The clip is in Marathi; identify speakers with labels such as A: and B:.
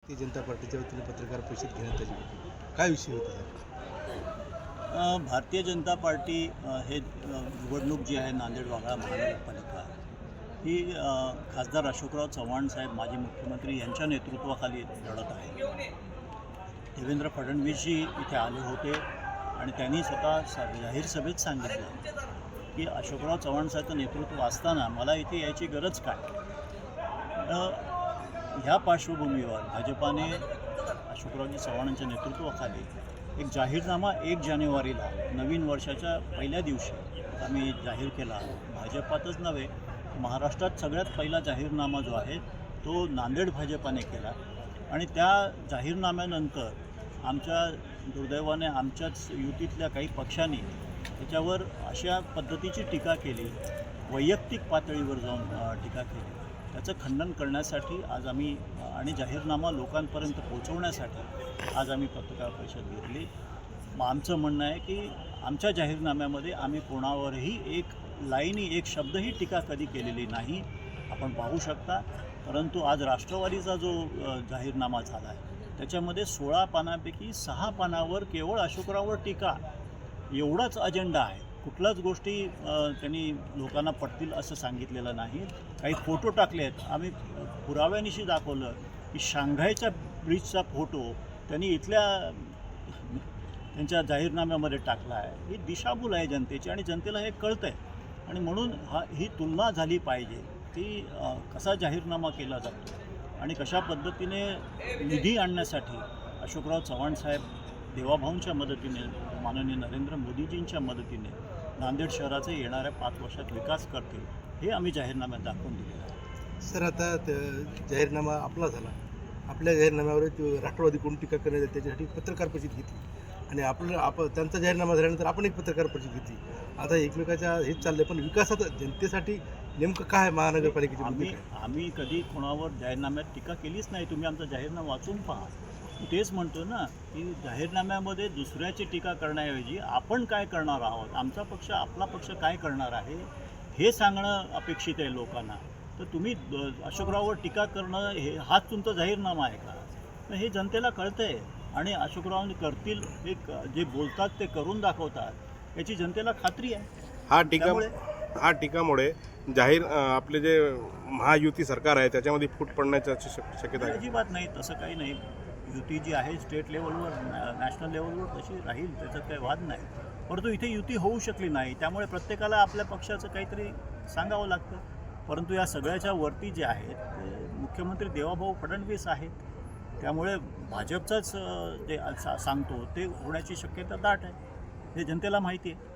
A: भारतीय जनता पार्टीच्या वतीने पत्रकार परिषद घेण्यात आली होती. काय विषय होता सर?
B: भारतीय जनता पार्टी हे निवडणूक जी आहे नांदेड वाघाळा महानगरपालिका ही खासदार अशोकराव चव्हाण साहेब माजी मुख्यमंत्री यांच्या नेतृत्वाखाली लढत आहे. देवेंद्र फडणवीसजी इथे आले होते आणि त्यांनी स्वतः जाहीर सभेत सांगितलं की अशोकराव चव्हाण साहेबचं नेतृत्व असताना मला इथे यायची गरज काय. ह्या पार्श्वभूमीवर भाजपाने अशोकरावजी चव्हाणांच्या नेतृत्वाखाली एक जाहीरनामा 1 जानेवारीला नवीन वर्षाच्या पहिल्या दिवशी आम्ही जाहीर केला. भाजपातच नव्हे, महाराष्ट्रात सगळ्यात पहिला जाहीरनामा जो आहे तो नांदेड भाजपाने केला. आणि त्या जाहीरनाम्यानंतर आमच्या दुर्दैवाने आमच्याच युतीतल्या काही पक्षांनी त्याच्यावर अशा पद्धतीची टीका केली, वैयक्तिक पातळीवर जाऊन टीका केली. त्याचं खंडन करण्यासाठी आज आम्ही आणि जाहीरनामा लोकांपर्यंत पोहोचवण्यासाठी आज आम्ही पत्रकार परिषद घेतली. आमचं म्हणणं आहे की आमच्या जाहीरनाम्यामध्ये आम्ही कोणावरही एक लाईनी एक शब्दही टीका कधी केलेली नाही, आपण पाहू शकता. परंतु आज राष्ट्रवादीचा जो जाहीरनामा झाला आहे त्याच्यामध्ये 16 पानापैकी 6 पानावर केवळ अशोकराववर टीका एवढाच अजेंडा आहे. कुठल्याच गोष्टी त्यांनी लोकांना पटतील असं सांगितलेलं नाही. काही फोटो टाकले आहेत, आम्ही पुराव्यानिशी दाखवलं की शांघायच्या ब्रिजचा फोटो त्यांनी इथल्या त्यांच्या जाहीरनाम्यामध्ये टाकला आहे. ही दिशाभूल आहे जनतेची आणि जनतेला हे कळतं आहे. आणि म्हणून ही तुलना झाली पाहिजे की कसा जाहीरनामा केला जातो आणि कशा पद्धतीने निधी आणण्यासाठी अशोकराव चव्हाण साहेब देवाभाऊंच्या मदतीने, माननीय नरेंद्र मोदीजींच्या मदतीने नांदेड शहराचा येणाऱ्या 5 वर्षात विकास करतील हे आम्ही जाहीरनाम्यात दाखवून दिलेलं आहे.
A: सर, आता जाहीरनामा आपला झाला, आपल्या जाहीरनाम्यावर राष्ट्रवादी कोण टीका करण्यात आली त्याच्यासाठी पत्रकार परिषद घेतली आणि त्यांचा जाहीरनामा झाल्यानंतर आपण एक पत्रकार परिषद घेतली. आता एकमेकाच्या हेच चाललंय, पण विकासात जनतेसाठी नेमकं काय महानगरपालिकेची
B: आम्ही कधी कोणावर जाहीरनाम्यात टीका केलीच नाही. तुम्ही आमचा जाहीरनामा वाचून पहा. तेच म्हणतो ना की जाहीरनाम्यामध्ये दुसऱ्याची टीका करण्याऐवजी आपण काय करणार आहोत, आमचा पक्ष आपला पक्ष काय करणार आहे हे सांगणं अपेक्षित आहे लोकांना. तर तुम्ही अशोकराववर टीका करणं हाच तुमचा जाहीरनामा आहे का? तर हे जनतेला कळतं आहे आणि अशोकराव करतील, एक जे बोलतात ते करून दाखवतात याची जनतेला खात्री आहे.
C: हा टीकामुळे जाहीर आपले जे महायुती सरकार आहे त्याच्यामध्ये फूट पडण्याची शक्यता आहे.
B: अजिबात नाही, तसं काही नाही. युती जी आहे स्टेट लेवलवर, नॅशनल लेवलवर तशी राहील, त्याच्यात काही वाद नाही. परंतु इथे युती होऊ शकली नाही, त्यामुळे प्रत्येकाला आपल्या पक्षाचं काहीतरी सांगावं लागतं. परंतु या सगळ्याच्या वरती जे आहेत ते मुख्यमंत्री देवाभाऊ फडणवीस आहेत. त्यामुळे भाजपचाच जे सांगतो ते होण्याची शक्यता दाट आहे, हे जनतेला माहिती आहे.